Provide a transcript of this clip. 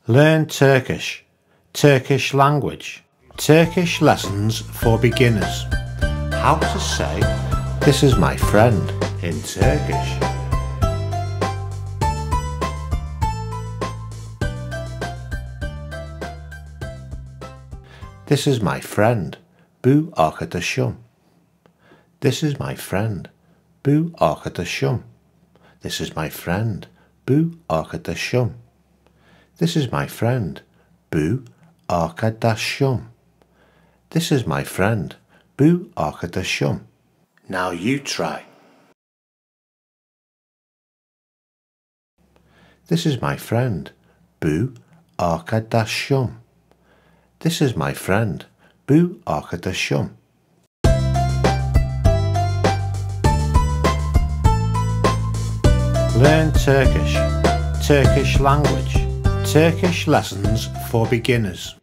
Learn Turkish, Turkish language, Turkish lessons for beginners. How to say, "This is my friend" in Turkish. This is my friend, bu arkadaşım. This is my friend, bu arkadaşım. This is my friend, bu arkadaşım. This is my friend, bu arkadaşım. This is my friend, bu arkadaşım. Now you try. This is my friend, bu arkadaşım. This is my friend, bu arkadaşım. Learn Turkish, Turkish language, Turkish lessons for beginners.